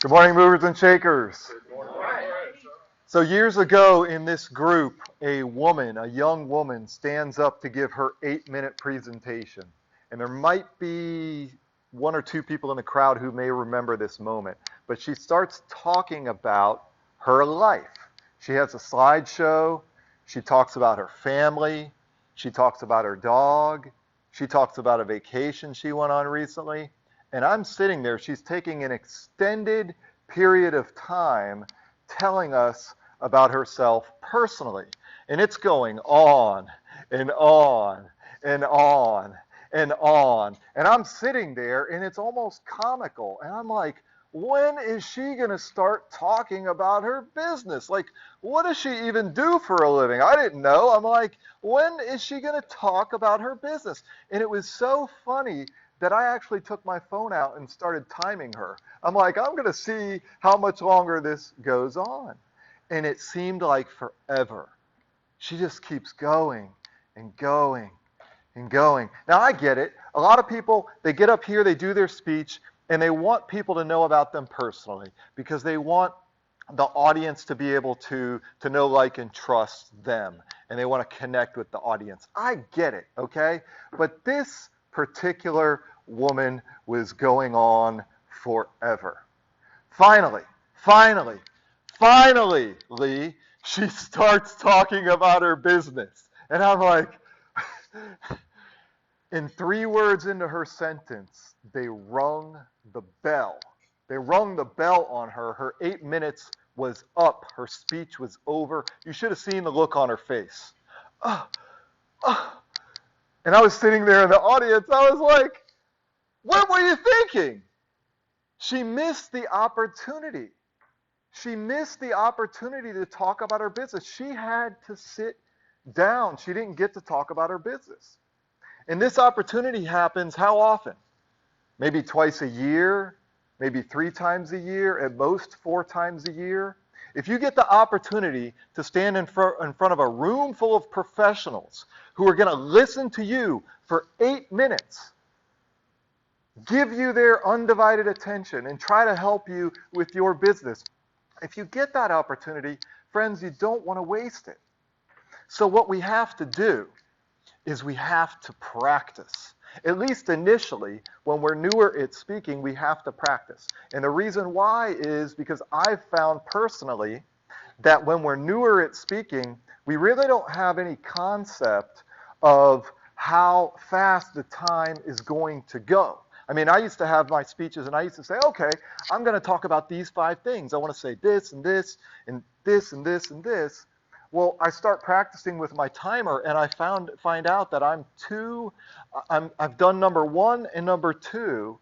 Good morning, movers and shakers. So years ago in this group, a young woman, stands up to give her 8-minute presentation. And there might be one or two people in the crowd who may remember this moment. But she starts talking about her life. She has a slideshow. She talks about her family. She talks about her dog. She talks about a vacation she went on recently. And I'm sitting there. She's taking an extended period of time telling us about herself personally. And it's going on and on and on and on. And I'm sitting there and it's almost comical. And I'm like, when is she going to start talking about her business? Like, what does she even do for a living? I didn't know. I'm like, when is she going to talk about her business? And it was so funny that I actually took my phone out and started timing her. I'm like, I'm going to see how much longer this goes on. And it seemed like forever. She just keeps going and going and going. Now, I get it. A lot of people, they get up here, they do their speech, and they want people to know about them personally because they want the audience to be able to know, like, and trust them. And they want to connect with the audience. I get it, okay? But this particular woman was going on forever. Finally, Lee, she starts talking about her business. And I'm like, in 3 words into her sentence, they rung the bell. They rung the bell on her. Her 8 minutes was up. Her speech was over. You should have seen the look on her face. And I was sitting there in the audience. I was like, what were you thinking? She missed the opportunity. She missed the opportunity to talk about her business. She had to sit down. She didn't get to talk about her business. And this opportunity happens how often? Maybe twice a year, maybe 3 times a year, at most 4 times a year. If you get the opportunity to stand in front of a room full of professionals who are going to listen to you for 8 minutes, give you their undivided attention, and try to help you with your business, if you get that opportunity, friends, you don't want to waste it. So what we have to do is we have to practice. At least initially, when we're newer at speaking, we have to practice. And the reason why is because I've found personally that when we're newer at speaking, we really don't have any concept of how fast the time is going to go. I mean, I used to have my speeches and I used to say, okay, I'm going to talk about these 5 things. I want to say this and this and this and this and this. Well, I start practicing with my timer and I find out that I've done number 1 and number 2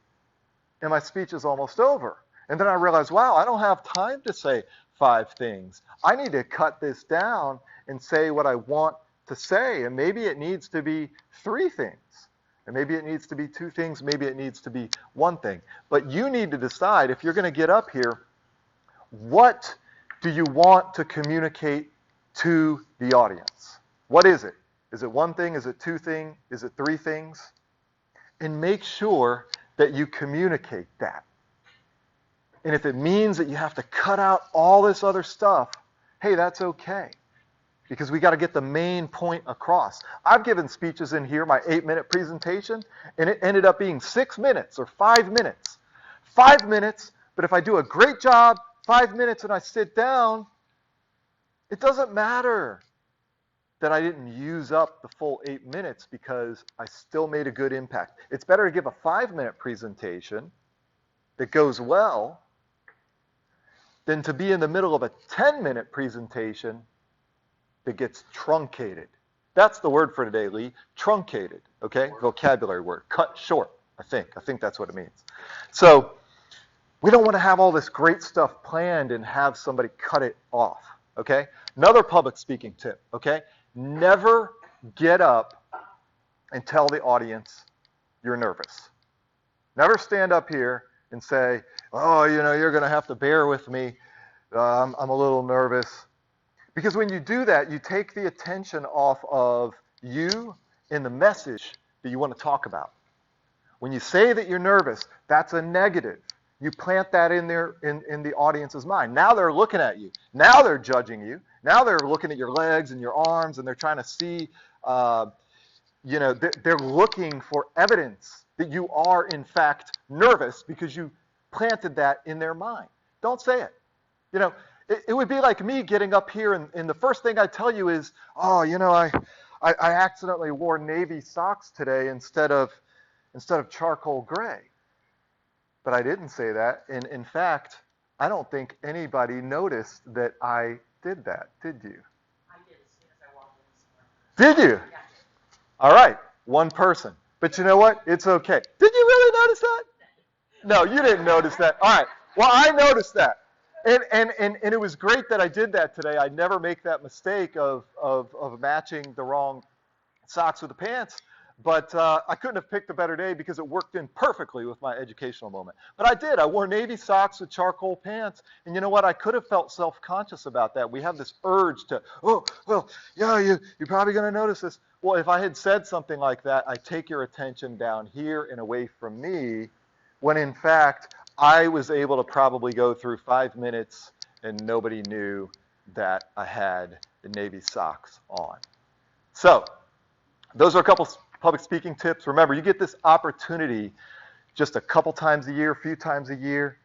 and my speech is almost over. And then I realize, wow, I don't have time to say 5 things. I need to cut this down and say what I want to say. And maybe it needs to be 3 things. And maybe it needs to be 2 things. Maybe it needs to be 1 thing. But you need to decide, if you're going to get up here, what do you want to communicate to the audience? What is it? Is it 1 thing? Is it 2 things? Is it 3 things? And make sure that you communicate that. And if it means that you have to cut out all this other stuff, hey, that's okay. Because we got to get the main point across. I've given speeches in here, my 8-minute presentation, and it ended up being 6 minutes or 5 minutes. 5 minutes, but if I do a great job, 5 minutes, and I sit down, it doesn't matter that I didn't use up the full 8 minutes because I still made a good impact. It's better to give a 5-minute presentation that goes well than to be in the middle of a 10-minute presentation that gets truncated. That's the word for today, Lee. Truncated, okay? Vocabulary word. Cut short, I think. I think that's what it means. So we don't want to have all this great stuff planned and have somebody cut it off, okay? Another public speaking tip, okay? Never get up and tell the audience you're nervous. Never stand up here and say, oh, you're going to have to bear with me. I'm a little nervous. Because when you do that, you take the attention off of you and the message that you want to talk about. When you say that you're nervous, that's a negative. You plant that in in the audience's mind. Now they're looking at you. Now they're judging you. Now they're looking at your legs and your arms, and they're trying to see, they're looking for evidence that you are, in fact, nervous because you planted that in their mind. Don't say it. It would be like me getting up here, and the first thing I tell you is, oh, I accidentally wore navy socks today instead of charcoal gray. But I didn't say that. And in fact, I don't think anybody noticed that I did that. Did you? I did as soon as I walked in this morning. Did you? Yeah. All right. One person. But you know what? It's okay. Did you really notice that? No, you didn't notice that. All right. Well, I noticed that. And it was great that I did that today. I never make that mistake of matching the wrong socks with the pants. But I couldn't have picked a better day because it worked in perfectly with my educational moment. But I did. I wore navy socks with charcoal pants. And you know what? I could have felt self-conscious about that. We have this urge to, oh, well, yeah, you're probably going to notice this. Well, if I had said something like that, I take your attention down here and away from me, when in fact, I was able to probably go through 5 minutes and nobody knew that I had the navy socks on. So, those are a couple public speaking tips. Remember, you get this opportunity just a couple times a year, a few times a year.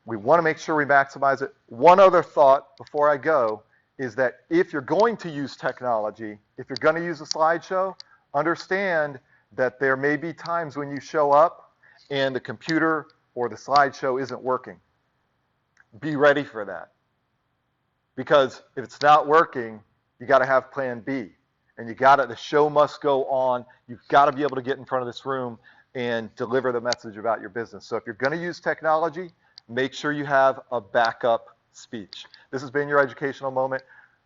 We want to make sure we maximize it. One other thought before I go is that if you're going to use technology, if you're going to use a slideshow, understand that there may be times when you show up and the computer or the slideshow isn't working. Be ready for that. Because if it's not working, you got to have plan B. And the show must go on. You've got to be able to get in front of this room and deliver the message about your business. So if you're going to use technology, make sure you have a backup speech. This has been your educational moment.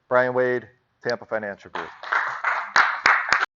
Brian Wade, Tampa Financial Group.